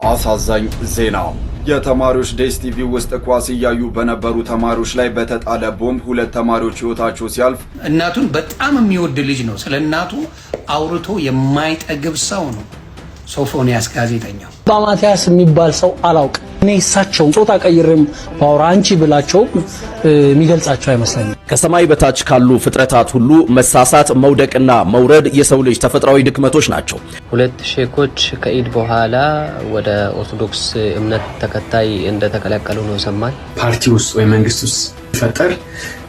አሳዛኝ ዜና የተማሪዎች ዴስ ቲቪ ውስጥ ኳስ እያዩ በነበሩ ተማሪዎች ላይ በተጣለ ቦምብ ሁለት ተማሪዎች ህይወታቸው ሲያልፍ እናቱን በጣም የሚወድ ልጅ ነው። ስለ እናቱ አውርቶ የማይጠግብ ሰው ነው ሶፎንያስ ጋዜጠኛው። ማቲያስ የሚባል ሰው አላውቅም። እኔ እሳቸውን ጾታ ቀይርም ባውራ አንቺ ብላቸው የሚገልጻቸው አይመስለኝም። ከሰማይ በታች ካሉ ፍጥረታት ሁሉ መሳሳት፣ መውደቅና መውረድ የሰው ልጅ ተፈጥሯዊ ድክመቶች ናቸው። ሁለት ሼኮች ከኢድ በኋላ ወደ ኦርቶዶክስ እምነት ተከታይ እንደተቀላቀሉ ነው ሰማን። ፓርቲ ውስጥ ወይ መንግስት ውስጥ ሲፈጠር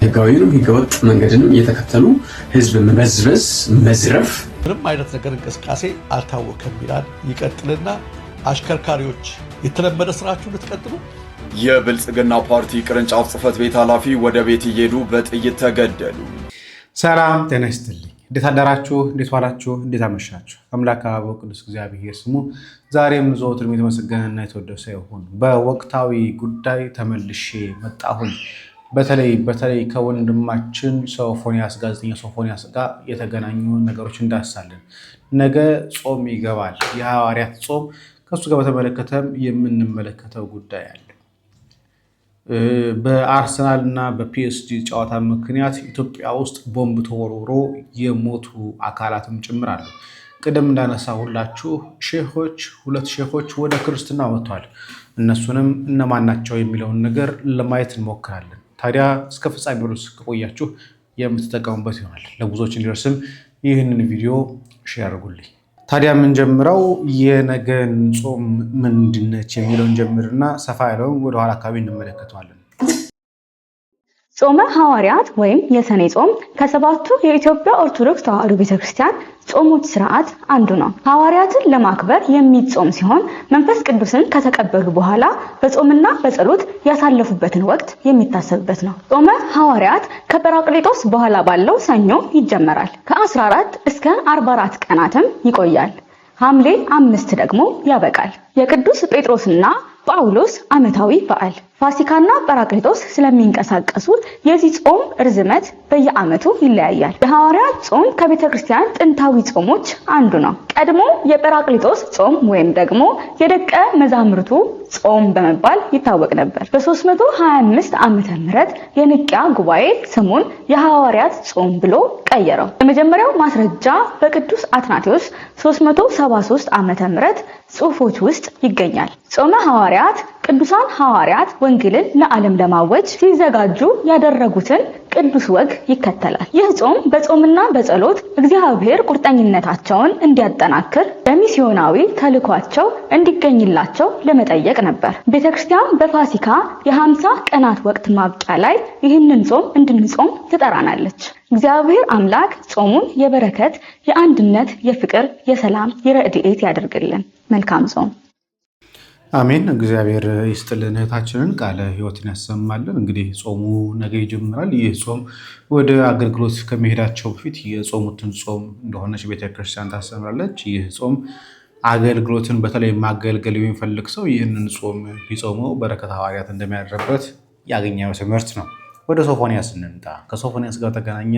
ህጋዊንም ህገወጥ መንገድንም እየተከተሉ ህዝብ መበዝበዝ፣ መዝረፍ ምንም አይነት ነገር እንቅስቃሴ አልታወቀም ይላል። ይቀጥልና አሽከርካሪዎች የተለመደ ስራችሁ ልትቀጥሉ። የብልጽግና ፓርቲ ቅርንጫፍ ጽህፈት ቤት ኃላፊ ወደ ቤት እየሄዱ በጥይት ተገደሉ። ሰላም ጤና ይስጥልኝ። እንዴት አደራችሁ? እንዴት ዋላችሁ? እንዴት አመሻችሁ? አምላክ አበው ቅዱስ እግዚአብሔር ስሙ ዛሬም ዘወትርም የተመሰገነና የተወደሰ ይሁን። በወቅታዊ ጉዳይ ተመልሼ መጣሁኝ። በተለይ ከወንድማችን ሶፎንያስ ጋዜጠኛ ሶፎንያስ ጋር የተገናኙ ነገሮች እንዳሳለን። ነገ ጾም ይገባል፣ የሐዋርያት ጾም። ከሱ ጋር በተመለከተም የምንመለከተው ጉዳይ አለ። በአርሰናል እና በፒኤስጂ ጨዋታ ምክንያት ኢትዮጵያ ውስጥ ቦምብ ተወርውሮ የሞቱ አካላትም ጭምር አሉ። ቅድም እንዳነሳሁላችሁ ሁለት ሼኾች ወደ ክርስትና ወጥተዋል። እነሱንም እነማን ናቸው የሚለውን ነገር ለማየት እንሞክራለን። ታዲያ እስከ ፍጻሜ ድረስ ከቆያችሁ የምትጠቀሙበት ይሆናል። ለብዙዎች እንዲደርስም ይህንን ቪዲዮ ሼር አድርጉልኝ። ታዲያ የምንጀምረው የነገን ጾም ምንድነች የሚለውን ጀምርና ሰፋ ያለውን ወደ ኋላ አካባቢ እንመለከተዋለን። ጾመ ሐዋርያት ወይም የሰኔ ጾም ከሰባቱ የኢትዮጵያ ኦርቶዶክስ ተዋሕዶ ቤተክርስቲያን ጾሞች ስርዓት አንዱ ነው። ሐዋርያትን ለማክበር የሚጾም ሲሆን መንፈስ ቅዱስን ከተቀበሉ በኋላ በጾምና በጸሎት ያሳለፉበትን ወቅት የሚታሰብበት ነው። ጾመ ሐዋርያት ከጰራቅሊጦስ በኋላ ባለው ሰኞ ይጀመራል። ከ14 እስከ 44 ቀናትም ይቆያል። ሐምሌ 5 ደግሞ ያበቃል። የቅዱስ ጴጥሮስና ጳውሎስ ዓመታዊ በዓል ፋሲካና ጰራቅሊጦስ ስለሚንቀሳቀሱ የዚህ ጾም ርዝመት በየዓመቱ ይለያያል። የሐዋርያት ጾም ከቤተ ክርስቲያን ጥንታዊ ጾሞች አንዱ ነው። ቀድሞ የጰራቅሊጦስ ጾም ወይም ደግሞ የደቀ መዛሙርቱ ጾም በመባል ይታወቅ ነበር። በ325 ዓመተ ምህረት የኒቅያ ጉባኤ ስሙን የሐዋርያት ጾም ብሎ ቀየረው። የመጀመሪያው ማስረጃ በቅዱስ አትናቴዎስ 373 ዓመተ ምህረት ጽሑፎች ውስጥ ይገኛል። ጾመ ሐዋርያት ቅዱሳን ሐዋርያት ወንጌልን ለዓለም ለማወጅ ሲዘጋጁ ያደረጉትን ቅዱስ ወግ ይከተላል። ይህ ጾም በጾምና በጸሎት እግዚአብሔር ቁርጠኝነታቸውን እንዲያጠናክር በሚስዮናዊ ተልኳቸው እንዲገኝላቸው ለመጠየቅ ነበር። ቤተክርስቲያን በፋሲካ የ50 ቀናት ወቅት ማብቂያ ላይ ይህንን ጾም እንድንጾም ትጠራናለች። እግዚአብሔር አምላክ ጾሙን የበረከት፣ የአንድነት፣ የፍቅር፣ የሰላም፣ የረድኤት ያደርግልን። መልካም ጾም። አሜን። እግዚአብሔር ይስጥልን። እህታችንን ቃለ ሕይወትን ያሰማልን። እንግዲህ ጾሙ ነገ ይጀምራል። ይህ ጾም ወደ አገልግሎት ከመሄዳቸው በፊት የጾሙትን ጾም እንደሆነች ቤተክርስቲያን ታስተምራለች። ይህ ጾም አገልግሎትን በተለይ ማገልገል የሚፈልግ ሰው ይህንን ጾም ቢጾመው በረከት ሐዋርያት እንደሚያደርበት ያገኘው ትምህርት ነው። ወደ ሶፎንያስ እንምጣ። ከሶፎንያስ ጋር ተገናኘ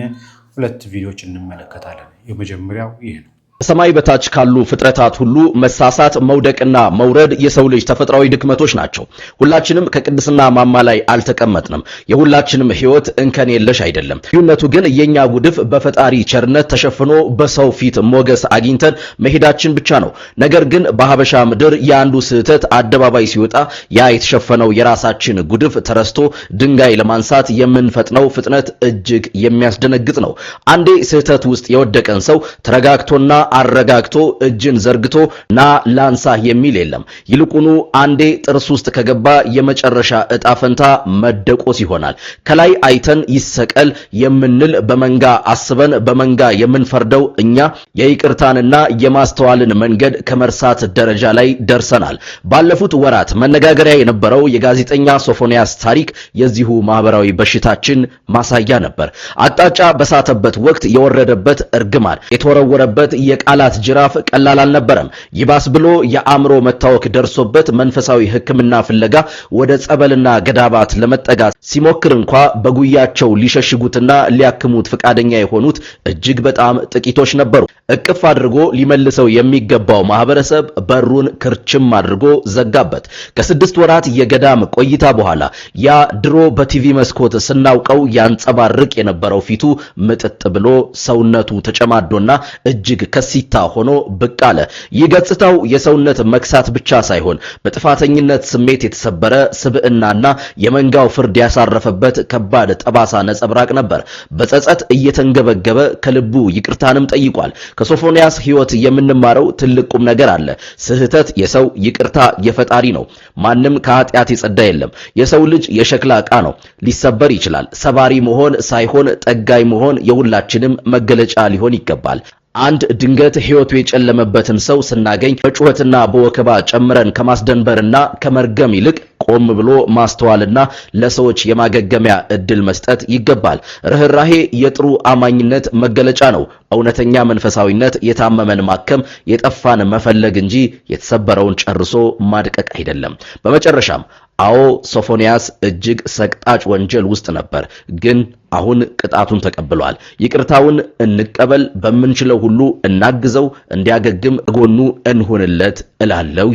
ሁለት ቪዲዮዎች እንመለከታለን። የመጀመሪያው ይህ ነው። ከሰማይ በታች ካሉ ፍጥረታት ሁሉ መሳሳት፣ መውደቅና መውረድ የሰው ልጅ ተፈጥሯዊ ድክመቶች ናቸው። ሁላችንም ከቅድስና ማማ ላይ አልተቀመጥንም። የሁላችንም ሕይወት እንከን የለሽ አይደለም። ልዩነቱ ግን የኛ ጉድፍ በፈጣሪ ቸርነት ተሸፍኖ በሰው ፊት ሞገስ አግኝተን መሄዳችን ብቻ ነው። ነገር ግን በሐበሻ ምድር የአንዱ ስህተት አደባባይ ሲወጣ ያ የተሸፈነው የራሳችን ጉድፍ ተረስቶ ድንጋይ ለማንሳት የምንፈጥነው ፍጥነት እጅግ የሚያስደነግጥ ነው። አንዴ ስህተት ውስጥ የወደቀን ሰው ተረጋግቶና አረጋግቶ እጅን ዘርግቶ ና ላንሳ የሚል የለም። ይልቁኑ አንዴ ጥርስ ውስጥ ከገባ የመጨረሻ ዕጣ ፈንታ መደቆስ ይሆናል። ከላይ አይተን ይሰቀል የምንል በመንጋ አስበን በመንጋ የምንፈርደው እኛ የይቅርታንና የማስተዋልን መንገድ ከመርሳት ደረጃ ላይ ደርሰናል። ባለፉት ወራት መነጋገሪያ የነበረው የጋዜጠኛ ሶፎንያስ ታሪክ የዚሁ ማህበራዊ በሽታችን ማሳያ ነበር። አቅጣጫ በሳተበት ወቅት የወረደበት እርግማን፣ የተወረወረበት የቃላት ጅራፍ ቀላል አልነበረም። ይባስ ብሎ የአእምሮ መታወክ ደርሶበት መንፈሳዊ ሕክምና ፍለጋ ወደ ጸበልና ገዳባት ለመጠጋት ሲሞክር እንኳ በጉያቸው ሊሸሽጉትና ሊያክሙት ፈቃደኛ የሆኑት እጅግ በጣም ጥቂቶች ነበሩ። እቅፍ አድርጎ ሊመልሰው የሚገባው ማህበረሰብ በሩን ክርችም አድርጎ ዘጋበት። ከ6 ወራት የገዳም ቆይታ በኋላ ያ ድሮ በቲቪ መስኮት ስናውቀው ያንጸባርቅ የነበረው ፊቱ ምጥጥ ብሎ ሰውነቱ ተጨማዶና እጅግ ከሲታ ሆኖ ብቅ አለ። ይህ ገጽታው የሰውነት መክሳት ብቻ ሳይሆን በጥፋተኝነት ስሜት የተሰበረ ስብዕናና የመንጋው ፍርድ ያሳረፈበት ከባድ ጠባሳ ነጸብራቅ ነበር። በጸጸት እየተንገበገበ ከልቡ ይቅርታንም ጠይቋል። ከሶፎንያስ ሕይወት የምንማረው ትልቅ ቁም ነገር አለ። ስህተት የሰው ይቅርታ የፈጣሪ ነው። ማንም ከኃጢአት የጸዳ የለም። የሰው ልጅ የሸክላ ዕቃ ነው፣ ሊሰበር ይችላል። ሰባሪ መሆን ሳይሆን ጠጋይ መሆን የሁላችንም መገለጫ ሊሆን ይገባል። አንድ ድንገት ሕይወቱ የጨለመበትን ሰው ስናገኝ በጩኸትና በወከባ ጨምረን ከማስደንበርና ከመርገም ይልቅ ቆም ብሎ ማስተዋልና ለሰዎች የማገገሚያ እድል መስጠት ይገባል። ርህራሄ የጥሩ አማኝነት መገለጫ ነው። እውነተኛ መንፈሳዊነት የታመመን ማከም፣ የጠፋን መፈለግ እንጂ የተሰበረውን ጨርሶ ማድቀቅ አይደለም። በመጨረሻም አዎ ሶፎንያስ እጅግ ሰቅጣጭ ወንጀል ውስጥ ነበር፣ ግን አሁን ቅጣቱን ተቀብሏል። ይቅርታውን እንቀበል፣ በምንችለው ሁሉ እናግዘው፣ እንዲያገግም ጎኑ እንሆንለት እላለው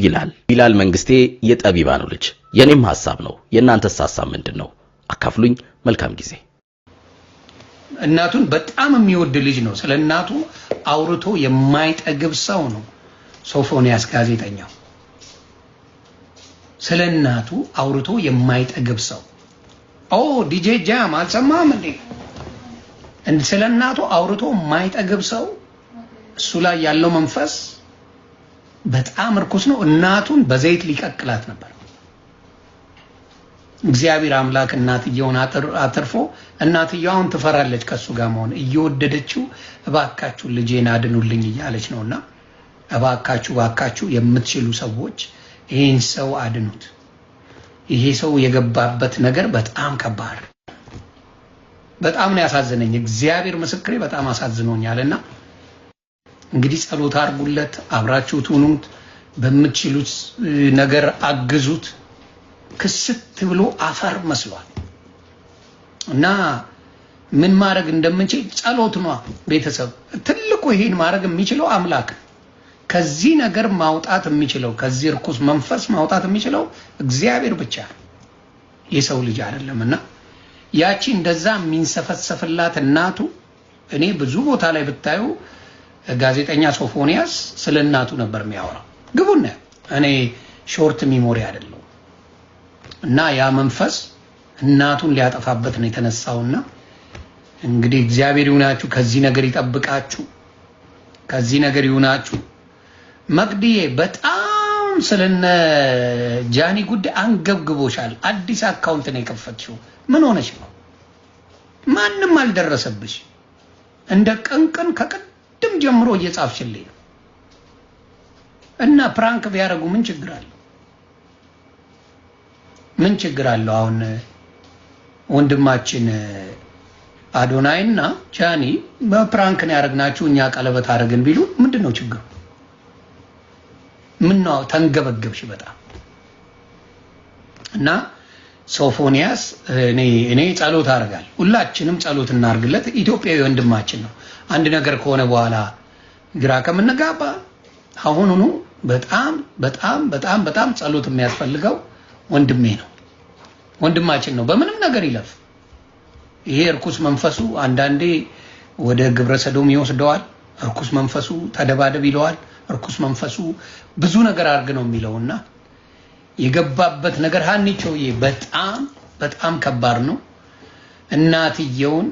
ይላል መንግስቴ የጠቢባኑ ልጅ። የኔም ሐሳብ ነው። የእናንተስ ሐሳብ ምንድነው? አካፍሉኝ። መልካም ጊዜ። እናቱን በጣም የሚወድ ልጅ ነው። ስለ እናቱ አውርቶ የማይጠግብ ሰው ነው ሶፎንያስ ጋዜጠኛው። ስለ እናቱ አውርቶ የማይጠግብ ሰው። ዲጄ ጃም አልሰማም እንዴ? ስለ እናቱ አውርቶ የማይጠግብ ሰው። እሱ ላይ ያለው መንፈስ በጣም ርኩስ ነው። እናቱን በዘይት ሊቀቅላት ነበር። እግዚአብሔር አምላክ እናትየውን አትርፎ እናትየውን ትፈራለች ከሱ ጋር መሆን እየወደደችው እባካችሁ ልጄን አድኑልኝ እያለች ነውና እባካችሁ የምትችሉ ሰዎች ይሄን ሰው አድኑት። ይሄ ሰው የገባበት ነገር በጣም ከባድ፣ በጣም ነው ያሳዘነኝ። እግዚአብሔር ምስክሬ በጣም አሳዝኖኛልና እንግዲህ ጸሎት አድርጉለት፣ አብራችሁት ሁኑት፣ በምትችሉት ነገር አግዙት። ክስት ብሎ አፈር መስሏል እና ምን ማድረግ እንደምንችል ጸሎት ነው። ቤተሰብ ትልቁ ይሄን ማድረግ የሚችለው አምላክ፣ ከዚህ ነገር ማውጣት የሚችለው ከዚህ ርኩስ መንፈስ ማውጣት የሚችለው እግዚአብሔር ብቻ፣ የሰው ልጅ አይደለምና ያቺ እንደዛ የሚንሰፈሰፍላት እናቱ። እኔ ብዙ ቦታ ላይ ብታዩ ጋዜጠኛ ሶፎንያስ ስለ እናቱ ነበር የሚያወራው። ግቡና እኔ ሾርት ሚሞሪ አይደለም እና ያ መንፈስ እናቱን ሊያጠፋበት ነው የተነሳውና እንግዲህ እግዚአብሔር ይሁናችሁ፣ ከዚህ ነገር ይጠብቃችሁ፣ ከዚህ ነገር ይሁናችሁ። መቅዲዬ በጣም ስለነ ጃኒ ጉዳይ አንገብግቦሻል። አዲስ አካውንት ነው የከፈትሽው። ምን ሆነሽ ነው? ማንም አልደረሰብሽ። እንደ ቅንቅን ከቅድም ጀምሮ እየጻፍሽልኝ ነው እና ፕራንክ ቢያደርጉ ምን ችግር አለው? ምን ችግር አለው? አሁን ወንድማችን አዶናይና ጃኒ በፕራንክ ነው ያደረግናችሁ እኛ ቀለበት አደረግን ቢሉ ምንድነው ችግሩ? ምን ነው ተንገበገብሽ በጣም እና ሶፎንያስ እኔ ጸሎት አደርጋለሁ። ሁላችንም ጸሎት እናርግለት። ኢትዮጵያዊ ወንድማችን ነው። አንድ ነገር ከሆነ በኋላ ግራ ከምንጋባ አሁኑኑ በጣም በጣም በጣም በጣም ጸሎት የሚያስፈልገው ወንድሜ ነው፣ ወንድማችን ነው። በምንም ነገር ይለፍ። ይሄ እርኩስ መንፈሱ አንዳንዴ ወደ ግብረ ሰዶም ይወስደዋል። እርኩስ መንፈሱ ተደባደብ ይለዋል። እርኩስ መንፈሱ ብዙ ነገር አድርግ ነው የሚለውና የገባበት ነገር ሀኒቾዬ በጣም በጣም ከባድ ነው። እናትየውን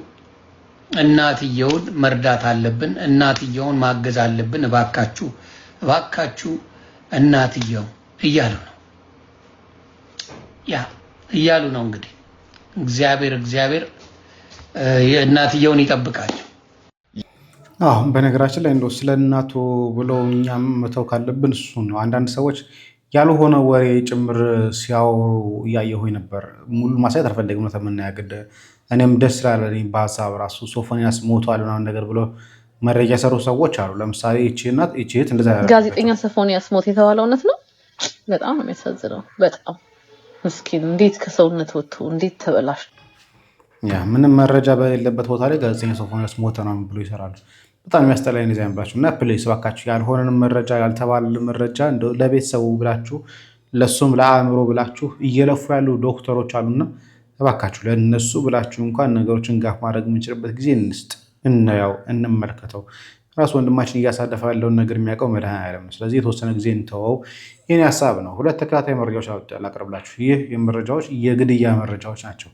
መርዳት አለብን። እናትየውን ማገዝ አለብን። እባካችሁ እናትየው እያሉ ነው እንግዲህ እግዚአብሔር እናትየውን ይጠብቃቸው። በነገራችን ላይ እንደው ስለ እናቱ ብለው እኛም መተው ካለብን እሱ ነው። አንዳንድ ሰዎች ያልሆነ ወሬ ጭምር ሲያወሩ እያየሁኝ ነበር። ሙሉ ማሳየት አልፈለግም ነው ተመናያገደ። እኔም ደስ ስላለኝ በሀሳብ ራሱ ሶፎንያስ ሞቷል ምናምን ነገር ብሎ መረጃ የሰሩ ሰዎች አሉ። ለምሳሌ እቺ እህት እንደዛ ጋዜጠኛ ሶፎንያስ ሞት የተባለው እውነት ነው። በጣም ነው የሚያሳዝነው። በጣም ምስኪን እንዴት ከሰውነት ወጥቶ እንዴት ተበላሽ። ምንም መረጃ በሌለበት ቦታ ላይ ጋዜጠኛ ሶፎንያስ ሞተ ነው ብሎ ይሰራሉ። በጣም የሚያስጠላኝ እንደዚህ አይነባችሁ እና ፕሌስ ባካችሁ ያልሆነን መረጃ ያልተባለ መረጃ እንደው ለቤተሰቡ ብላችሁ ለሱም ለአእምሮ ብላችሁ እየለፉ ያሉ ዶክተሮች አሉና ባካችሁ ለነሱ ብላችሁ እንኳን ነገሮችን ጋፍ ማድረግ የምንችልበት ጊዜ እንስጥ፣ እናያው፣ እንመልከተው። ራስ ወንድማችን እያሳለፈ ያለውን ነገር የሚያውቀው መድኃኔዓለም ነው። ስለዚህ የተወሰነ ጊዜ እንተወው። ይህን ሀሳብ ነው። ሁለት ተከታታይ መረጃዎች ላቀርብላችሁ። ይህ የመረጃዎች የግድያ መረጃዎች ናቸው።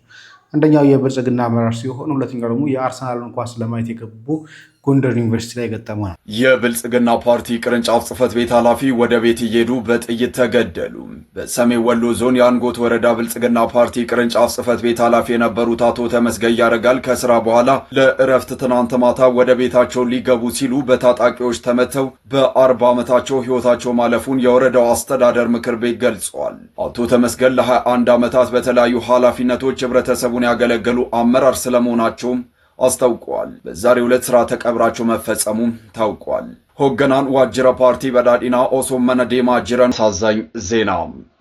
አንደኛው የብልጽግና አመራር ሲሆን ሁለተኛው ደግሞ የአርሰናልን ኳስ ለማየት የገቡ ጎንደር ዩኒቨርሲቲ ላይ ገጠመ ነው። የብልጽግና ፓርቲ ቅርንጫፍ ጽህፈት ቤት ኃላፊ ወደ ቤት እየሄዱ በጥይት ተገደሉ። በሰሜን ወሎ ዞን የአንጎት ወረዳ ብልጽግና ፓርቲ ቅርንጫፍ ጽህፈት ቤት ኃላፊ የነበሩት አቶ ተመስገን ያረጋል ከስራ በኋላ ለእረፍት ትናንት ማታ ወደ ቤታቸው ሊገቡ ሲሉ በታጣቂዎች ተመተው በ40 ዓመታቸው ህይወታቸው ማለፉን የወረዳው አስተዳደር ምክር ቤት ገልጿል። አቶ ተመስገን ለ21 ዓመታት በተለያዩ ኃላፊነቶች ህብረተሰቡን ያገለገሉ አመራር ስለመሆናቸውም አስታውቋል። በዛሬው ዕለት ስርዓተ ቀብራቸው መፈጸሙም ታውቋል። ሆገናን ዋጅረ ፓርቲ በዳዲና ኦሶመነ ዴማ ጅረን ሳዛኝ ዜና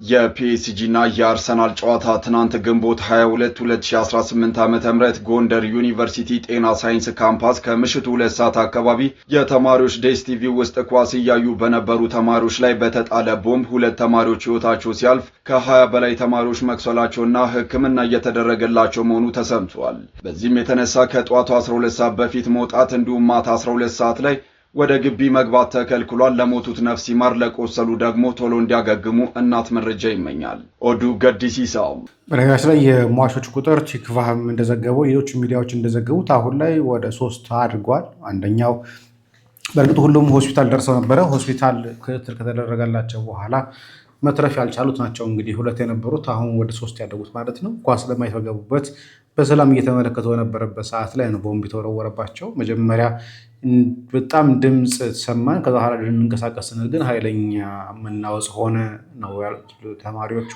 የፒኤስጂ እና የአርሰናል ጨዋታ ትናንት ግንቦት 22 2018 ዓ.ም ጎንደር ዩኒቨርሲቲ ጤና ሳይንስ ካምፓስ ከምሽቱ 2 ሰዓት አካባቢ የተማሪዎች ዴስቲቪ ውስጥ ኳስ እያዩ በነበሩ ተማሪዎች ላይ በተጣለ ቦምብ 2 ተማሪዎች ህይወታቸው ሲያልፍ ከ20 በላይ ተማሪዎች መቁሰላቸውና ሕክምና እየተደረገላቸው መሆኑ ተሰምቷል። በዚህም የተነሳ ከጧቱ 12 ሰዓት በፊት መውጣት እንዲሁም ማታ 12 ሰዓት ላይ ወደ ግቢ መግባት ተከልክሏል። ለሞቱት ነፍስ ይማር፣ ለቆሰሉ ደግሞ ቶሎ እንዲያገግሙ እናት መረጃ ይመኛል። ኦዱ ገዲሲሳው። በነገራችን ላይ የሟቾች ቁጥር ቲክቫህም እንደዘገበው ሌሎች ሚዲያዎች እንደዘገቡት አሁን ላይ ወደ 3 አድርጓል። አንደኛው በእርግጥ ሁሉም ሆስፒታል ደርሰው ነበረ። ሆስፒታል ክትትል ከተደረገላቸው በኋላ መትረፍ ያልቻሉት ናቸው። እንግዲህ 2 የነበሩት አሁን ወደ 3 ያደጉት ማለት ነው። ኳስ ለማየት በገቡበት በሰላም እየተመለከቱ በነበረበት ሰዓት ላይ ነው ቦምብ የተወረወረባቸው። መጀመሪያ በጣም ድምፅ ሰማን። ከዛ ኋላ ልንንቀሳቀስ ስንል ግን ኃይለኛ መናወጽ ሆነ ነው ያሉት ተማሪዎቹ።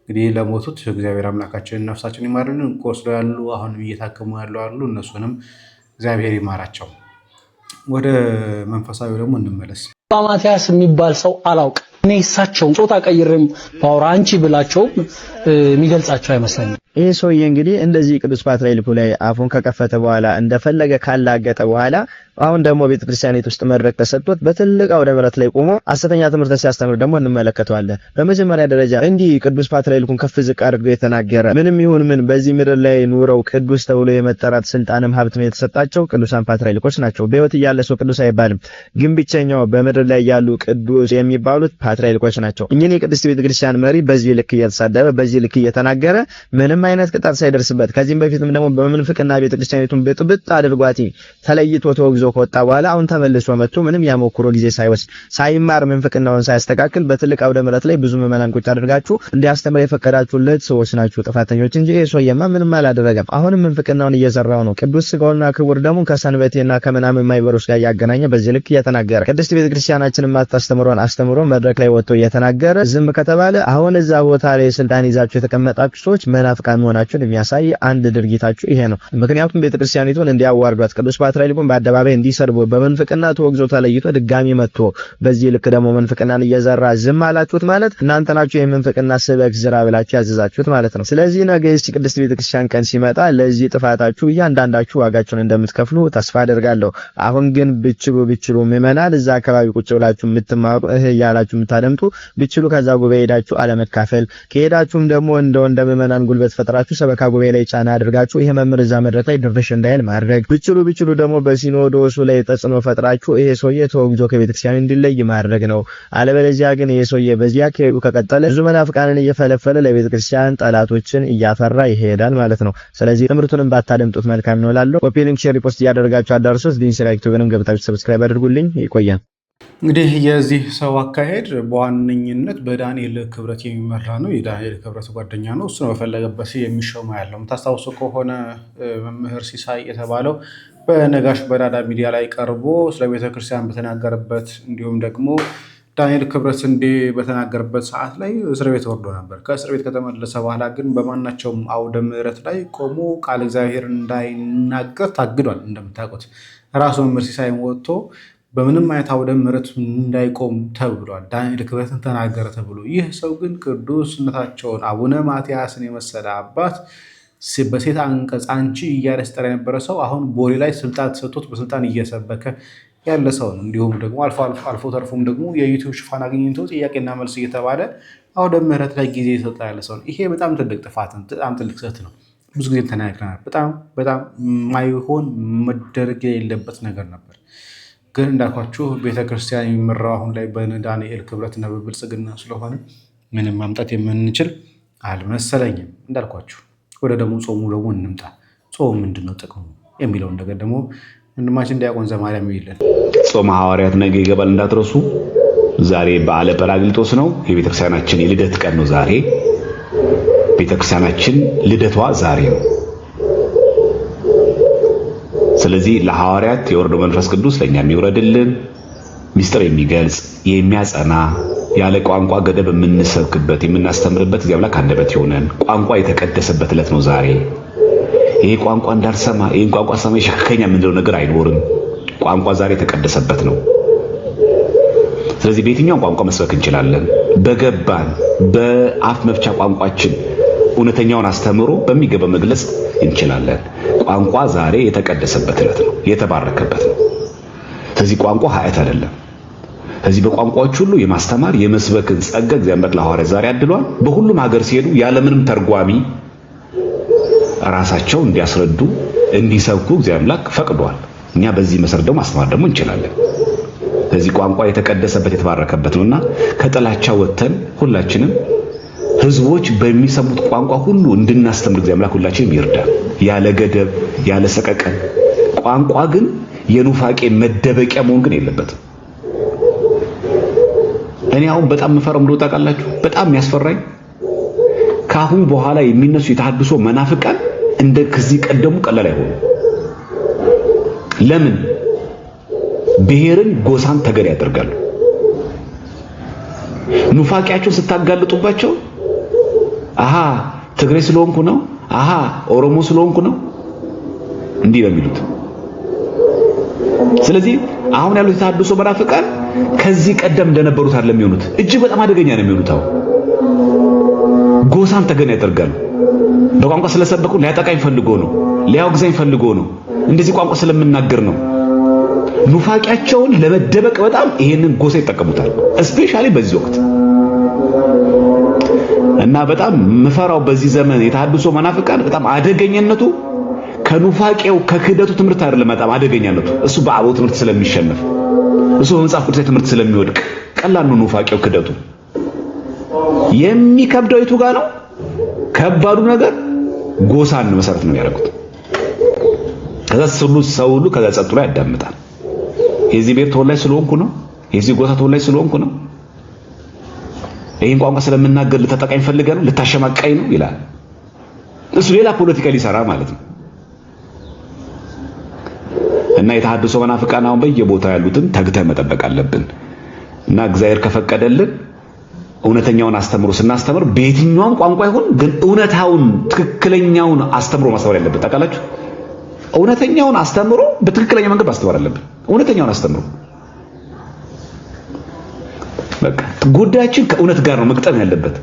እንግዲህ ለሞቱት እግዚአብሔር አምላካችን ነፍሳቸውን ይማርልን። ቆስሎ ያሉ አሁንም እየታከሙ ያሉ አሉ። እነሱንም እግዚአብሔር ይማራቸው። ወደ መንፈሳዊ ደግሞ እንመለስ። ማቲያስ የሚባል ሰው አላውቅ። እኔ እሳቸውን ጾታ ቀይሬም ባወራ አንቺ ብላቸው የሚገልጻቸው አይመስለኝም። ይህ ሰውዬ እንግዲህ እንደዚህ ቅዱስ ፓትርያርኩ ላይ አፉን ከከፈተ በኋላ እንደፈለገ ካላገጠ በኋላ አሁን ደግሞ ቤተክርስቲያኒት ውስጥ መድረክ ተሰጥቶት በትልቅ አውደ ምሕረት ላይ ቆሞ ሐሰተኛ ትምህርት ሲያስተምር ደግሞ እንመለከተዋለን። በመጀመሪያ ደረጃ እንዲህ ቅዱስ ፓትርያርኩን ከፍ ዝቅ አድርጎ የተናገረ ምንም ይሁን ምን በዚህ ምድር ላይ ኑረው ቅዱስ ተብሎ የመጠራት ስልጣንም ሀብትም የተሰጣቸው ቅዱሳን ፓትርያርኮች ናቸው። በሕይወት እያለ ሰው ቅዱስ አይባልም። ግን ብቸኛው በምድር ላይ ያሉ ቅዱስ የሚባሉት ፓትርያርኮች ናቸው። እኚህ የቅድስት ቤተክርስቲያን መሪ በዚህ ልክ እየተሳደበ በዚህ ልክ እየተናገረ ምንም አይነት ቅጣት ሳይደርስበት ከዚህም በፊትም ደግሞ በምንፍቅና ቤተክርስቲያኒቱን ብጥብጥ አድርጓት ተለይቶ ተወግዞ ከወጣ በኋላ አሁን ተመልሶ መጥቶ ምንም ያሞክሮ ጊዜ ሳይወስድ ሳይማር ምንፍቅናውን ሳያስተካክል በትልቅ አውደ ምሕረት ላይ ብዙ ምዕመናን ቁጭ አድርጋችሁ እንዲያስተምር የፈቀዳችሁለት ሰዎች ናችሁ ጥፋተኞች እንጂ ሰውየማ ምንም አላደረገም። አሁንም ምንፍቅናውን እየሰራው ነው። ቅዱስ ሥጋውና ክቡር ደሙን ከሰንበቴና ከምናምን ማይበሮች ጋር ያገናኘ በዚህ ልክ እየተናገረ ቅድስት ቤተክርስቲያናችንን ማታስተምሯን አስተምሮ መድረክ ላይ ወጥቶ እየተናገረ ዝም ከተባለ አሁን እዛ ቦታ ላይ ስልጣን ይዛችሁ የተቀመጣችሁ ሰዎች መናፍቃን መሆናችሁን የሚያሳይ አንድ ድርጊታችሁ ይሄ ነው። ምክንያቱም ቤተክርስቲያኒቱን እንዲያዋርዷት ቅዱስ ፓትርያርኩን በአደባባይ እንዲሰርቡ በመንፍቅና ተወግዞ ተለይቶ ድጋሚ መጥቶ በዚህ ልክ ደግሞ መንፍቅናን እየዘራ ዝም አላችሁት ማለት እናንተ ናችሁ የመንፍቅና ስበክ ዝራ ብላችሁ ያዘዛችሁት ማለት ነው። ስለዚህ ነገ እስቲ ቅድስት ቤተክርስቲያን ቀን ሲመጣ ለዚህ ጥፋታችሁ እያንዳንዳችሁ ዋጋችሁን እንደምትከፍሉ ተስፋ አደርጋለሁ። አሁን ግን ብችሉ ምዕመናን እዛ አካባቢ ቁጭ ብላችሁ የምትማሩ ያላችሁ የምታደምጡ ብችሉ ከዛ ጉባኤ ሄዳችሁ አለመካፈል ከሄዳችሁም ደግሞ እንደ ምዕመናን ጉልበት ፈጥራችሁ ሰበካ ጉባኤ ላይ ጫና አድርጋችሁ ይሄ መምህር እዛ መድረክ ላይ ድርሽ እንዳይል ማድረግ ብችሉ ደግሞ በሲኖዶሱ ላይ ተጽዕኖ ፈጥራችሁ ይሄ ሰውዬ ተወግዞ ከቤተክርስቲያን እንዲለይ ማድረግ ነው። አለበለዚያ ግን ይሄ ሰውዬ በዚያ ከሄዱ ከቀጠለ ብዙ መናፍቃንን እየፈለፈለ ለቤተክርስቲያን ጠላቶችን እያፈራ ይሄዳል ማለት ነው። ስለዚህ ትምህርቱንም ባታደምጡት መልካም ነው እላለሁ። ኮፒ ሊንክ፣ ሼር፣ ሪፖስት እያደረጋችሁ አዳርሱት። ዲን ሴሌክቲቭንም ገብታችሁ ሰብስክራይብ አድርጉልኝ። ይቆያል። እንግዲህ የዚህ ሰው አካሄድ በዋነኝነት በዳንኤል ክብረት የሚመራ ነው። የዳንኤል ክብረት ጓደኛ ነው። እሱ ነው በፈለገበት የሚሾማ ያለው። የምታስታውሱ ከሆነ መምህር ሲሳይ የተባለው በነጋሽ በዳዳ ሚዲያ ላይ ቀርቦ ስለ ቤተክርስቲያን በተናገረበት እንዲሁም ደግሞ ዳንኤል ክብረት እንዴ በተናገረበት ሰዓት ላይ እስር ቤት ወርዶ ነበር። ከእስር ቤት ከተመለሰ በኋላ ግን በማናቸውም አውደ ምሕረት ላይ ቆሞ ቃል እግዚአብሔር እንዳይናገር ታግዷል። እንደምታውቁት ራሱ መምህር ሲሳይም ወጥቶ በምንም አይነት አውደ ምሕረት እንዳይቆም ተብሏል። ዳንኤል ክብረትን ተናገረ ተብሎ ይህ ሰው ግን ቅዱስነታቸውን አቡነ ማትያስን የመሰለ አባት በሴት አንቀጽ አንቺ እያለ ሲጠራ የነበረ ሰው አሁን ቦሌ ላይ ስልጣን ተሰጥቶት በስልጣን እየሰበከ ያለ ሰው ነው። እንዲሁም ደግሞ አልፎ ተርፎም ደግሞ የዩቲዩብ ሽፋን አግኝቶ ጥያቄና መልስ እየተባለ አውደ ምሕረት ላይ ጊዜ ይሰጣ ያለ ሰው ነው። ይሄ በጣም ትልቅ ጥፋት ነው። በጣም ትልቅ ስህተት ነው። ብዙ ጊዜ ተናግረናል። በጣም ማይሆን መደረግ የሌለበት ነገር ነበር። ግን እንዳልኳችሁ ቤተክርስቲያን የሚመራው አሁን ላይ በዳንኤል ክብረትና በብልጽግና ስለሆነ ምንም ማምጣት የምንችል አልመሰለኝም። እንዳልኳችሁ ወደ ደግሞ ጾሙ ደግሞ እንምጣ። ጾም ምንድነው ጥቅሙ የሚለውን ነገር ደግሞ ወንድማችን ዲያቆን ዘማርያም ይልን። ጾመ ሐዋርያት ነገ ይገባል እንዳትረሱ። ዛሬ በዓለ ጰራቅሊጦስ ነው። የቤተክርስቲያናችን የልደት ቀን ነው ዛሬ። ቤተክርስቲያናችን ልደቷ ዛሬ ነው። ስለዚህ ለሐዋርያት የወረደው መንፈስ ቅዱስ ለኛ የሚወረድልን ሚስጥር የሚገልጽ የሚያጸና ያለ ቋንቋ ገደብ የምንሰብክበት የምናስተምርበት እግዚአብሔር አንደበት ይሆነን። ቋንቋ የተቀደሰበት ዕለት ነው ዛሬ። ይሄ ቋንቋ እንዳልሰማ ይሄን ቋንቋ ሰማይ ሸከኛ የምንለው ነገር አይኖርም። ቋንቋ ዛሬ የተቀደሰበት ነው። ስለዚህ በየትኛው ቋንቋ መስበክ እንችላለን። በገባን በአፍ መፍቻ ቋንቋችን እውነተኛውን አስተምሮ በሚገባ መግለጽ እንችላለን። ቋንቋ ዛሬ የተቀደሰበት ዕለት ነው፣ የተባረከበት ነው። ስለዚህ ቋንቋ ኃጢአት አይደለም። ስለዚህ በቋንቋዎች ሁሉ የማስተማር የመስበክን ጸጋ እግዚአብሔር ለሐዋርያት ዛሬ አድሏል። በሁሉም ሀገር ሲሄዱ ያለምንም ተርጓሚ ራሳቸው እንዲያስረዱ እንዲሰብኩ እግዚአብሔር ፈቅዷል። እኛ በዚህ መሰረት ደግሞ ማስተማር ደግሞ እንችላለን። ስለዚህ ቋንቋ የተቀደሰበት የተባረከበት ነውና ከጥላቻ ወጥተን ሁላችንም ህዝቦች በሚሰሙት ቋንቋ ሁሉ እንድናስተምር እግዚአብሔር ሁላችንም ይርዳል፣ ያለ ገደብ ያለ ሰቀቀን። ቋንቋ ግን የኑፋቄ መደበቂያ መሆን ግን የለበትም። እኔ አሁን በጣም መፈረም ነው ታውቃላችሁ። በጣም የሚያስፈራኝ ካሁን በኋላ የሚነሱ የተሐድሶ መናፍቃን እንደ ከዚህ ቀደሙ ቀላል አይሆኑ። ለምን? ብሔርን ጎሳን ተገን ያደርጋሉ። ኑፋቂያቸውን ስታጋልጡባቸው አሃ ትግሬ ስለሆንኩ ነው፣ አሃ ኦሮሞ ስለሆንኩ ነው እንዲህ ነው የሚሉት። ስለዚህ አሁን ያሉት የተሐድሶ መናፍቃን ከዚህ ቀደም እንደነበሩት አይደለም የሚሆኑት። እጅግ በጣም አደገኛ ነው የሚሆኑት። አሁን ጎሳን ተገን ያደርጋሉ። በቋንቋ ስለሰበኩ ሊያጠቃኝ ፈልጎ ነው፣ ሊያወግዘኝ ፈልጎ ነው፣ እንደዚህ ቋንቋ ስለምናገር ነው። ኑፋቂያቸውን ለመደበቅ በጣም ይሄንን ጎሳ ይጠቀሙታል፣ እስፔሻሊ በዚህ ወቅት እና በጣም ምፈራው በዚህ ዘመን የተሐድሶ መናፍቃን በጣም አደገኛነቱ ከኑፋቄው ከክህደቱ ትምህርት አይደለም። በጣም አደገኛነቱ እሱ በአበው ትምህርት ስለሚሸነፍ፣ እሱ በመጽሐፍ ቅዱስ ትምህርት ስለሚወድቅ ቀላል ነው ኑፋቄው ክህደቱ። የሚከብደው የቱ ጋር ነው? ከባዱ ነገር ጎሳን መሰረት ነው ያደረጉት። ከዛ ሰው ሁሉ ከዛ ጸጥ ብሎ ያዳምጣል። የዚህ ብሔር ተወላጅ ስለሆንኩ ነው፣ የዚህ ጎሳ ተወላጅ ስለሆንኩ ነው፣ ይሄን ቋንቋ ስለምናገር ልታጠቃኝ ፈልገህ ነው፣ ልታሸማቀኝ ነው ይላል። እሱ ሌላ ፖለቲካ ሊሰራ ማለት ነው። እና የተሐድሶ መናፍቃን አሁን በየቦታው ያሉትን ተግተን መጠበቅ አለብን። እና እግዚአብሔር ከፈቀደልን እውነተኛውን አስተምሮ ስናስተምር በየትኛውም ቋንቋ ይሁን ግን እውነታውን ትክክለኛውን አስተምሮ ማስተማር ያለበት ታውቃላችሁ። እውነተኛውን አስተምሮ በትክክለኛ መንገድ ማስተማር አለብን። እውነተኛውን አስተምሮ በቃ ጉዳያችን ከእውነት ጋር ነው መግጠም ያለበት።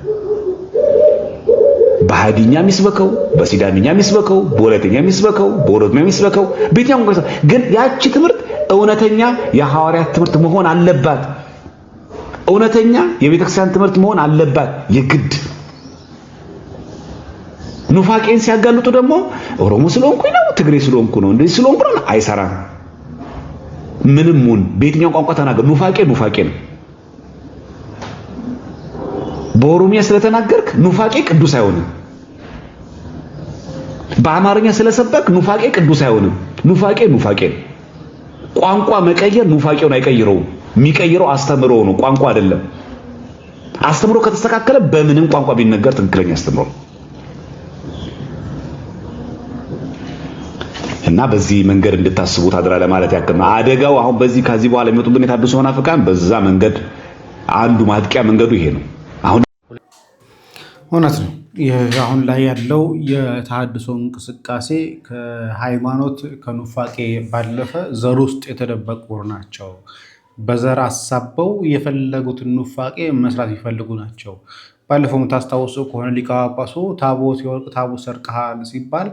በሃዲኛ የሚስበከው፣ በሲዳሚኛ የሚስበከው፣ በወላይተኛ የሚስበከው፣ በኦሮምኛ የሚስበከው በየትኛውም ግን ያቺ ትምህርት እውነተኛ የሐዋርያት ትምህርት መሆን አለባት። እውነተኛ የቤተክርስቲያን ትምህርት መሆን አለባት የግድ። ኑፋቄን ሲያጋልጡ ደግሞ ኦሮሞ ስለሆንኩኝ ነው፣ ትግሬ ስለሆንኩ ነው፣ እንደዚህ ስለሆንኩ ነው አይሰራም። ምንም ሙን በየትኛው ቋንቋ ተናገር፣ ኑፋቄ ነው። በኦሮሚያ ስለተናገርክ ኑፋቄ ቅዱስ አይሆንም። በአማርኛ ስለሰበክ ኑፋቄ ቅዱስ አይሆንም። ኑፋቄ ነው። ቋንቋ መቀየር ኑፋቄውን አይቀይረውም። የሚቀይረው አስተምሮ ነው፣ ቋንቋ አይደለም። አስተምሮ ከተስተካከለ በምንም ቋንቋ ቢነገር ትክክለኛ አስተምሮ ነው። እና በዚህ መንገድ እንድታስቡት አድራ ለማለት ያክል ነው። አደጋው አሁን ከዚህ በኋላ የሚወጡብን የተሐድሶ መናፍቃን በዛ መንገድ አንዱ ማጥቂያ መንገዱ ይሄ ነው። እውነት ነው። አሁን ላይ ያለው የተሃድሶ እንቅስቃሴ ከሃይማኖት ከኑፋቄ ባለፈ ዘር ውስጥ የተደበቁ ናቸው። በዘር አሳበው የፈለጉትን ኑፋቄ መስራት ይፈልጉ ናቸው። ባለፈው የምታስታውሱ ከሆነ ሊቀ ጳጳሱ ታቦት የወርቅ ታቦት ሰርቀሃል ሲባል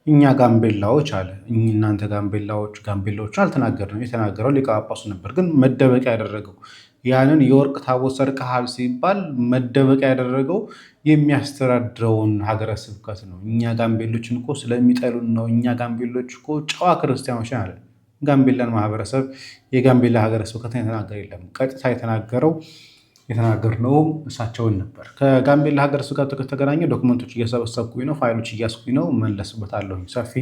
እኛ ጋምቤላዎች አለ። እናንተ ጋምቤላዎች አልተናገርንም፣ የተናገረው ሊቀ ጳጳሱ ነበር። ግን መደበቂያ ያደረገው ያንን የወርቅ ታቦት ሰርቀሃል ሲባል መደበቂያ ያደረገው የሚያስተዳድረውን ሀገረ ስብከት ነው። እኛ ጋምቤሎችን እኮ ስለሚጠሉን ነው። እኛ ጋምቤሎች እኮ ጨዋ ክርስቲያኖች አለ። ጋምቤላን ማህበረሰብ የጋምቤላ ሀገረ ስብከትን የተናገረ የለም። ቀጥታ የተናገርነውም እሳቸውን ነበር። ከጋምቤላ ሀገረ ስብከት ከተገናኘ ዶክመንቶች እየሰበሰብኩኝ ነው፣ ፋይሎች እያስኩኝ ነው፣ መለስበታለሁ። ሰፊ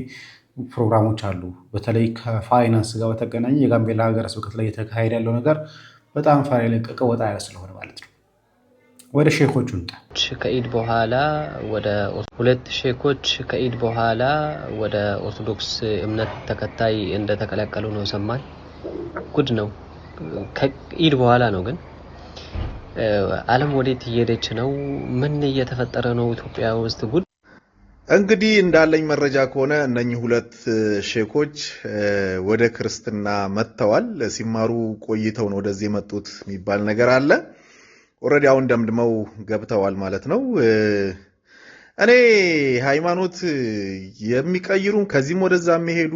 ፕሮግራሞች አሉ። በተለይ ከፋይናንስ ጋር በተገናኘ የጋምቤላ ሀገረ ስብከት ላይ የተካሄደ ያለው ነገር በጣም ፋይል የለቀቀ ወጣ ያለ ስለሆነ ማለት ነው። ወደ ሼኮቹ እንጣ ከኢድ በኋላ ወደ ሁለት ሼኮች ከኢድ በኋላ ወደ ኦርቶዶክስ እምነት ተከታይ እንደተቀላቀሉ ነው ሰማን። ጉድ ነው። ከኢድ በኋላ ነው። ግን ዓለም ወዴት እየሄደች ነው? ምን እየተፈጠረ ነው ኢትዮጵያ ውስጥ? ጉድ እንግዲህ እንዳለኝ መረጃ ከሆነ እነኚህ ሁለት ሼኮች ወደ ክርስትና መጥተዋል። ሲማሩ ቆይተው ነው ወደዚህ የመጡት የሚባል ነገር አለ። ኦልሬዲ አሁን ደምድመው ገብተዋል ማለት ነው። እኔ ሃይማኖት የሚቀይሩን ከዚህም ወደዛ የሚሄዱ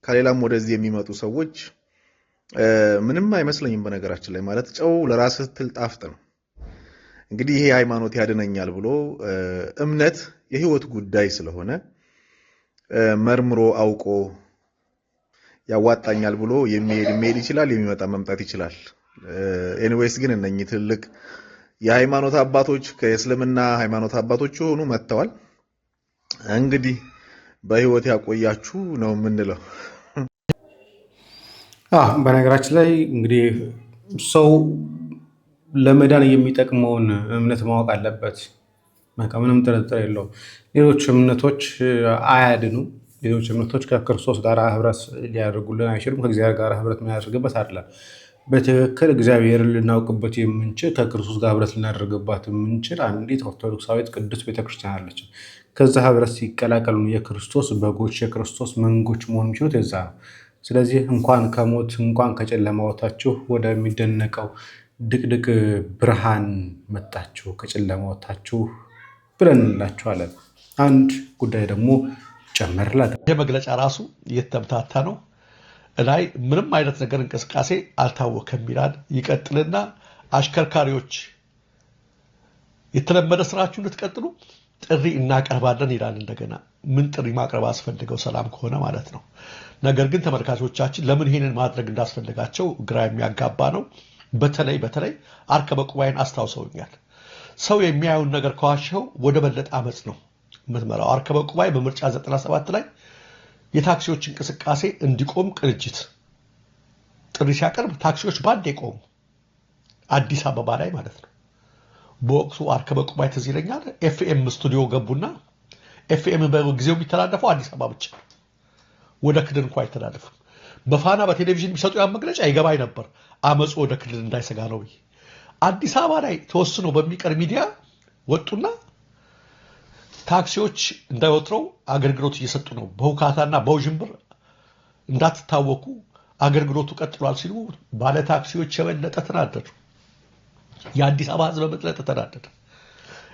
ከሌላም ወደዚህ የሚመጡ ሰዎች ምንም አይመስለኝም። በነገራችን ላይ ማለት ጨው ለራስህ ስትል ጣፍጥ ነው። እንግዲህ ይሄ ሃይማኖት ያድነኛል ብሎ እምነት የህይወት ጉዳይ ስለሆነ መርምሮ አውቆ ያዋጣኛል ብሎ የሚሄድ ይችላል፣ የሚመጣ መምጣት ይችላል። ኤኒዌይስ ግን እነኚህ ትልቅ የሃይማኖት አባቶች ከእስልምና ሃይማኖት አባቶች ሆኑ መጥተዋል። እንግዲህ በህይወት ያቆያችሁ ነው የምንለው። በነገራችን ላይ እንግዲህ ሰው ለመዳን የሚጠቅመውን እምነት ማወቅ አለበት። ምንም ጥርጥር የለውም። ሌሎች እምነቶች አያድኑ። ሌሎች እምነቶች ከክርስቶስ ጋር ህብረት ሊያደርጉልን አይችሉም። ከእግዚአብሔር ጋር ህብረት የሚያደርግበት አይደለም። በትክክል እግዚአብሔርን ልናውቅበት የምንችል ከክርስቶስ ጋር ህብረት ልናደርግባት የምንችል አንዲት ኦርቶዶክሳዊት ቅዱስ ቤተክርስቲያን አለች። ከዛ ህብረት ሲቀላቀሉ የክርስቶስ በጎች የክርስቶስ መንጎች መሆን የሚችሉት የዛ ነው። ስለዚህ እንኳን ከሞት እንኳን ከጨለማ ወጣችሁ ወደሚደነቀው ድቅድቅ ብርሃን መጣችሁ፣ ከጨለማ ወጣችሁ ብለን እንላችኋለን። አንድ ጉዳይ ደግሞ ጨመርላት። ይህ መግለጫ ራሱ እየተምታታ ነው። ላይ ምንም አይነት ነገር እንቅስቃሴ አልታወከም ይላል። ይቀጥልና አሽከርካሪዎች የተለመደ ስራችሁ እንድትቀጥሉ ጥሪ እናቀርባለን ይላል። እንደገና ምን ጥሪ ማቅረብ አስፈልገው? ሰላም ከሆነ ማለት ነው። ነገር ግን ተመልካቾቻችን ለምን ይሄንን ማድረግ እንዳስፈልጋቸው ግራ የሚያጋባ ነው። በተለይ አርከበ ቁባይን አስታውሰውኛል። ሰው የሚያዩን ነገር ከዋሸው ወደ በለጠ አመጽ ነው የምትመራው። አርከበ ቁባይ በምርጫ 97 ላይ የታክሲዎች እንቅስቃሴ እንዲቆም ቅንጅት ጥሪ ሲያቀርብ ታክሲዎች ባንዴ ቆሙ። አዲስ አበባ ላይ ማለት ነው። በወቅቱ አርከበ ቁባይ ትዝ ይለኛል ኤፍኤም ስቱዲዮ ገቡና ኤፍኤም በጊዜው የሚተላለፈው አዲስ አበባ ብቻ፣ ወደ ክልል እንኳን አይተላለፍም። በፋና በቴሌቪዥን የሚሰጡ ያን መግለጫ ይገባኝ ነበር። አመጹ ወደ ክልል እንዳይሰጋ ነው። አዲስ አበባ ላይ ተወስኖ በሚቀር ሚዲያ ወጡና ታክሲዎች እንዳይወጥረው አገልግሎት እየሰጡ ነው፣ በሁካታና በውዥንብር እንዳትታወቁ አገልግሎቱ ቀጥሏል ሲሉ ባለ ታክሲዎች የበለጠ ተናደዱ። የአዲስ አበባ ህዝብ በመጥለጥ ተናደደ።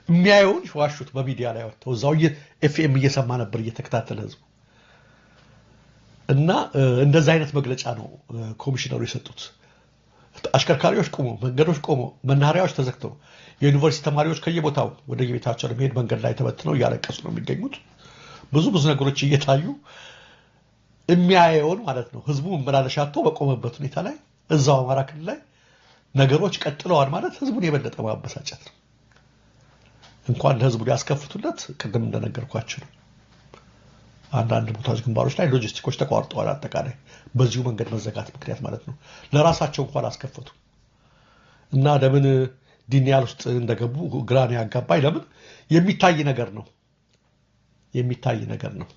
የሚያየውን ዋሹት። በሚዲያ ላይ ወጥተው እዛው ኤፍኤም እየሰማ ነበር እየተከታተለ ህዝቡ። እና እንደዛ አይነት መግለጫ ነው ኮሚሽነሩ የሰጡት። አሽከርካሪዎች ቆሞ፣ መንገዶች ቆሞ፣ መናኸሪያዎች ተዘግተው፣ የዩኒቨርሲቲ ተማሪዎች ከየቦታው ወደ የቤታቸው ለመሄድ መንገድ ላይ ተበትነው እያለቀሱ ነው የሚገኙት። ብዙ ነገሮች እየታዩ የሚያየውን ማለት ነው ህዝቡ መመላለሻ አጥቶ በቆመበት ሁኔታ ላይ እዛው አማራ ክልል ላይ ነገሮች ቀጥለዋል ማለት ህዝቡን የበለጠ ማበሳጨት ነው። እንኳን ለህዝቡ ሊያስከፍቱለት ቅድም እንደነገርኳችሁ ነው። አንዳንድ ቦታዎች ግንባሮች ላይ ሎጂስቲኮች ተቋርጠዋል። አጠቃላይ በዚሁ መንገድ መዘጋት ምክንያት ማለት ነው ለራሳቸው እንኳን አስከፈቱ እና ለምን ዲኒያል ውስጥ እንደገቡ ግራን ያጋባይ። ለምን የሚታይ ነገር ነው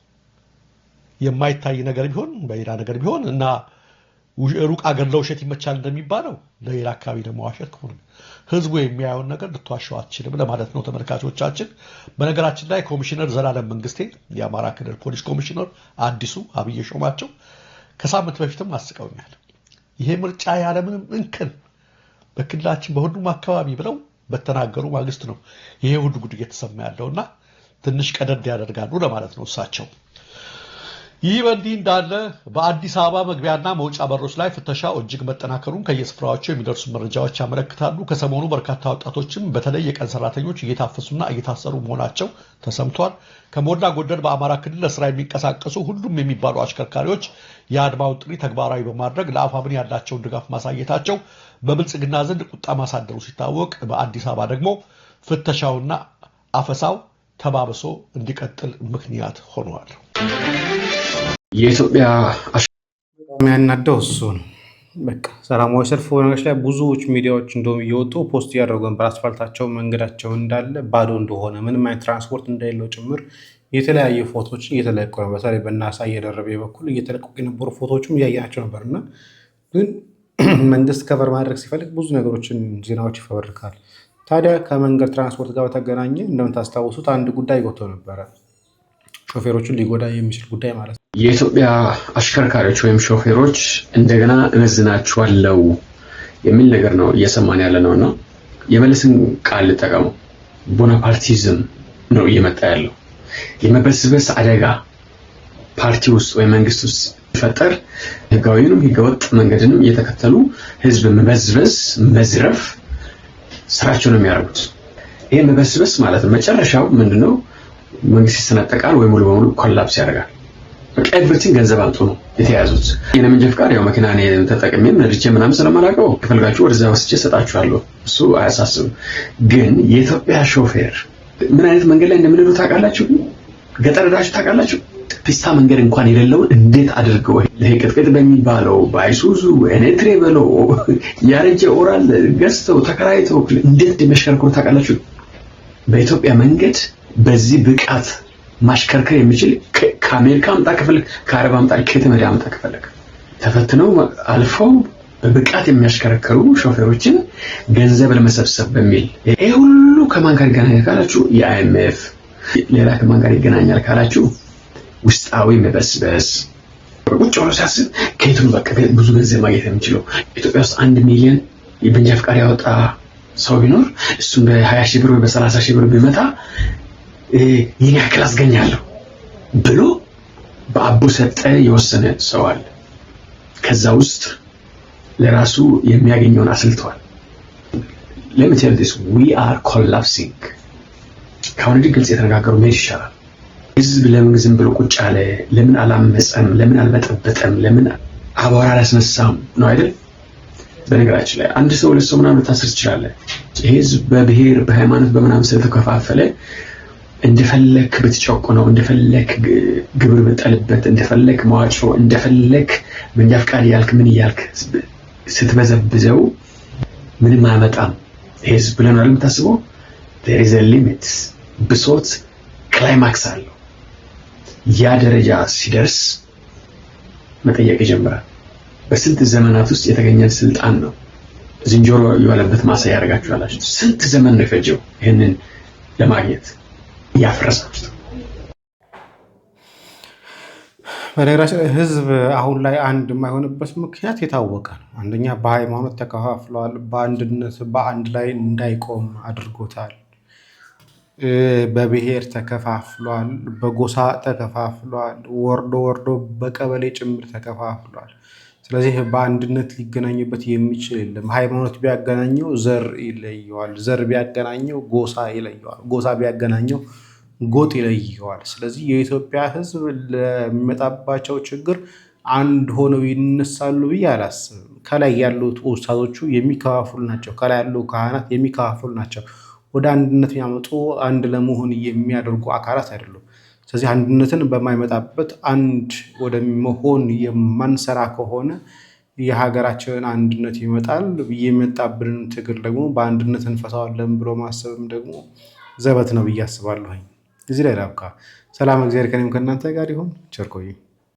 የማይታይ ነገር ቢሆን በሌላ ነገር ቢሆን እና ሩቅ አገር ለውሸት ይመቻል እንደሚባለው ለሌላ አካባቢ ደግሞ ዋሸት ከሆነ ህዝቡ የሚያየውን ነገር ልትዋሸው አትችልም ለማለት ነው ተመልካቾቻችን። በነገራችን ላይ ኮሚሽነር ዘላለም መንግስቴ የአማራ ክልል ፖሊስ ኮሚሽነር አዲሱ አብይ ሾማቸው ከሳምንት በፊትም አስቀውኛል። ይሄ ምርጫ ያለምንም እንከን በክልላችን በሁሉም አካባቢ ብለው በተናገሩ ማግስት ነው ይሄ ሁሉ ጉድ እየተሰማ ያለውና ትንሽ ቀደድ ያደርጋሉ ለማለት ነው እሳቸው። ይህ በእንዲህ እንዳለ በአዲስ አበባ መግቢያና መውጫ በሮች ላይ ፍተሻው እጅግ መጠናከሩን ከየስፍራዎቹ የሚደርሱ መረጃዎች ያመለክታሉ። ከሰሞኑ በርካታ ወጣቶችም በተለይ የቀን ሰራተኞች እየታፈሱና እየታሰሩ መሆናቸው ተሰምቷል። ከሞላ ጎደል በአማራ ክልል ለስራ የሚንቀሳቀሱ ሁሉም የሚባሉ አሽከርካሪዎች የአድማውን ጥሪ ተግባራዊ በማድረግ ለአፋብን ያላቸውን ድጋፍ ማሳየታቸው በብልጽግና ዘንድ ቁጣ ማሳደሩ ሲታወቅ፣ በአዲስ አበባ ደግሞ ፍተሻውና አፈሳው ተባብሶ እንዲቀጥል ምክንያት ሆኗል። የኢትዮጵያ የሚያናደው እሱ ነው። በቃ ሰላማዊ ሰልፍ ነገሮች ላይ ብዙዎች ሚዲያዎች እንደውም እየወጡ ፖስት እያደረጉ ነበር። አስፋልታቸው መንገዳቸው እንዳለ ባዶ እንደሆነ ምንም አይነት ትራንስፖርት እንደሌለው ጭምር የተለያዩ ፎቶዎችን እየተለቀቁ ነው። በተለይ በናሳ እየደረበ በኩል እየተለቀቁ የነበሩ ፎቶዎችም እያያቸው ነበር። እና ግን መንግስት ከቨር ማድረግ ሲፈልግ ብዙ ነገሮችን ዜናዎች ይፈበርካል። ታዲያ ከመንገድ ትራንስፖርት ጋር በተገናኘ እንደምታስታውሱት አንድ ጉዳይ ጎቶ ነበረ። ሾፌሮችን ሊጎዳ የሚችል ጉዳይ ማለት ነው። የኢትዮጵያ አሽከርካሪዎች ወይም ሾፌሮች እንደገና እመዝናችኋለሁ የሚል ነገር ነው እየሰማን ያለ ነው። እና የመለስን ቃል ልጠቀመው፣ ቦናፓርቲዝም ነው እየመጣ ያለው። የመበስበስ አደጋ ፓርቲ ውስጥ ወይም መንግስት ውስጥ ሲፈጠር ህጋዊንም ህገወጥ መንገድንም እየተከተሉ ህዝብ መበዝበዝ፣ መዝረፍ ስራቸው ነው የሚያደርጉት። ይሄ መበስበስ ማለት ነው መጨረሻው ምንድነው? መንግስት ይሰነጠቃል ወይ ሙሉ በሙሉ ኮላፕስ ያደርጋል። በቃ ኤቭሪቲንግ ገንዘብ አምጡ ነው የተያዙት። የኔ መንጃ ፈቃድ ያው መኪና እኔ ተጠቅሜም ነድቼ ምናምን ስለማላውቀው ከፈልጋችሁ ወደዛ ወስጄ ሰጣችኋለሁ፣ እሱ አያሳስብም። ግን የኢትዮጵያ ሾፌር ምን አይነት መንገድ ላይ እንደምንሄዱ ታውቃላችሁ? ገጠር ዳችሁ ታውቃላችሁ? ፒስታ መንገድ እንኳን የሌለውን እንዴት አድርገው ለቅጥቅጥ በሚባለው በአይሱዙ ኤኔትሬ በለው ያረጀ ኦራል ገዝተው ተከራይተው እንዴት እንደሚያሽከረክሩ ታውቃላችሁ? በኢትዮጵያ መንገድ በዚህ ብቃት ማሽከርከር የሚችል ከአሜሪካ አምጣ ከፈለክ፣ ከአረብ አምጣ፣ ከየትም አምጣ ከፈለክ ተፈትነው አልፈው በብቃት የሚያሽከረክሩ ሾፌሮችን ገንዘብ ለመሰብሰብ በሚል ይሄ ሁሉ ከማን ጋር ይገናኛል ካላችሁ የአይኤምኤፍ። ሌላ ከማን ጋር ይገናኛል ካላችሁ ውስጣዊ መበስበስ። ቁጭ ብሎ ሲያስብ ከየትም በቃ ብዙ ገንዘብ ማግኘት የሚችለው ኢትዮጵያ ውስጥ 1 ሚሊዮን የመንጃ ፈቃድ ያወጣ ሰው ቢኖር እሱን በ20 ሺህ ብር ወይ በ30 ሺህ ብር ቢመታ ይህን ያክል አስገኛለሁ ብሎ በአቦ ሰጠ የወሰነ ሰው አለ። ከዛ ውስጥ ለራሱ የሚያገኘውን አስልተዋል። let me tell this, we are collapsing። ካሁን ግልጽ የተነጋገሩ መሄድ ይሻላል። ህዝብ ለምን ዝም ብሎ ቁጭ አለ? ለምን አላመፀም? ለምን አልበጠበጠም? ለምን አቧራ አላስነሳም ነው አይደል? በነገራችን ላይ አንድ ሰው ለሰው ምናምን ልታስር ትችላለህ። ህዝብ በብሔር በሃይማኖት በምናምን ስለተከፋፈለ እንደፈለክ ብትጨቁነው፣ እንደፈለክ ግብር ብትጠልበት፣ እንደፈለክ መዋጮ፣ እንደፈለክ መንጃ ፈቃድ ያልክ ምን ያልክ ስትበዘብዘው ምንም አያመጣም። ህዝብ ብለን አይደል የምታስበው? there is a limit። ብሶት ክላይማክስ አለው። ያ ደረጃ ሲደርስ መጠየቅ ይጀምራል። በስንት ዘመናት ውስጥ የተገኘን ስልጣን ነው ዝንጀሮ የዋለበት ማሳ ያደርጋችኋላችሁ። ስንት ዘመን ነው የፈጀው ይሄንን ለማግኘት? ያፈረሳችሁት። በነገራችን ላይ ህዝብ አሁን ላይ አንድ የማይሆንበት ምክንያት የታወቀ ነው። አንደኛ በሃይማኖት ተከፋፍሏል። በአንድነት በአንድ ላይ እንዳይቆም አድርጎታል። በብሔር ተከፋፍሏል። በጎሳ ተከፋፍሏል። ወርዶ በቀበሌ ጭምር ተከፋፍሏል። ስለዚህ በአንድነት ሊገናኙበት የሚችል የለም። ሃይማኖት ቢያገናኘው ዘር ይለየዋል። ዘር ቢያገናኘው ጎሳ ይለየዋል። ጎሳ ቢያገናኘው ጎጥ ይለየዋል። ስለዚህ የኢትዮጵያ ህዝብ ለሚመጣባቸው ችግር አንድ ሆነው ይነሳሉ ብዬ አላስብም። ከላይ ያሉት ኡስታዞቹ የሚከፋፍሉ ናቸው። ከላይ ያሉ ካህናት የሚከፋፍሉ ናቸው። ወደ አንድነት የሚያመጡ አንድ ለመሆን የሚያደርጉ አካላት አይደሉም። ስለዚህ አንድነትን በማይመጣበት አንድ ወደ መሆን የማንሰራ ከሆነ የሀገራችን አንድነት ይመጣል። የመጣብንን ትግል ደግሞ በአንድነት እንፈታዋለን ብሎ ማሰብም ደግሞ ዘበት ነው ብዬ አስባለሁ። እዚህ ላይ ላብቃ። ሰላም፣ እግዚአብሔር ከእኔም ከእናንተ ጋር ይሁን። ቸር ቆዩ።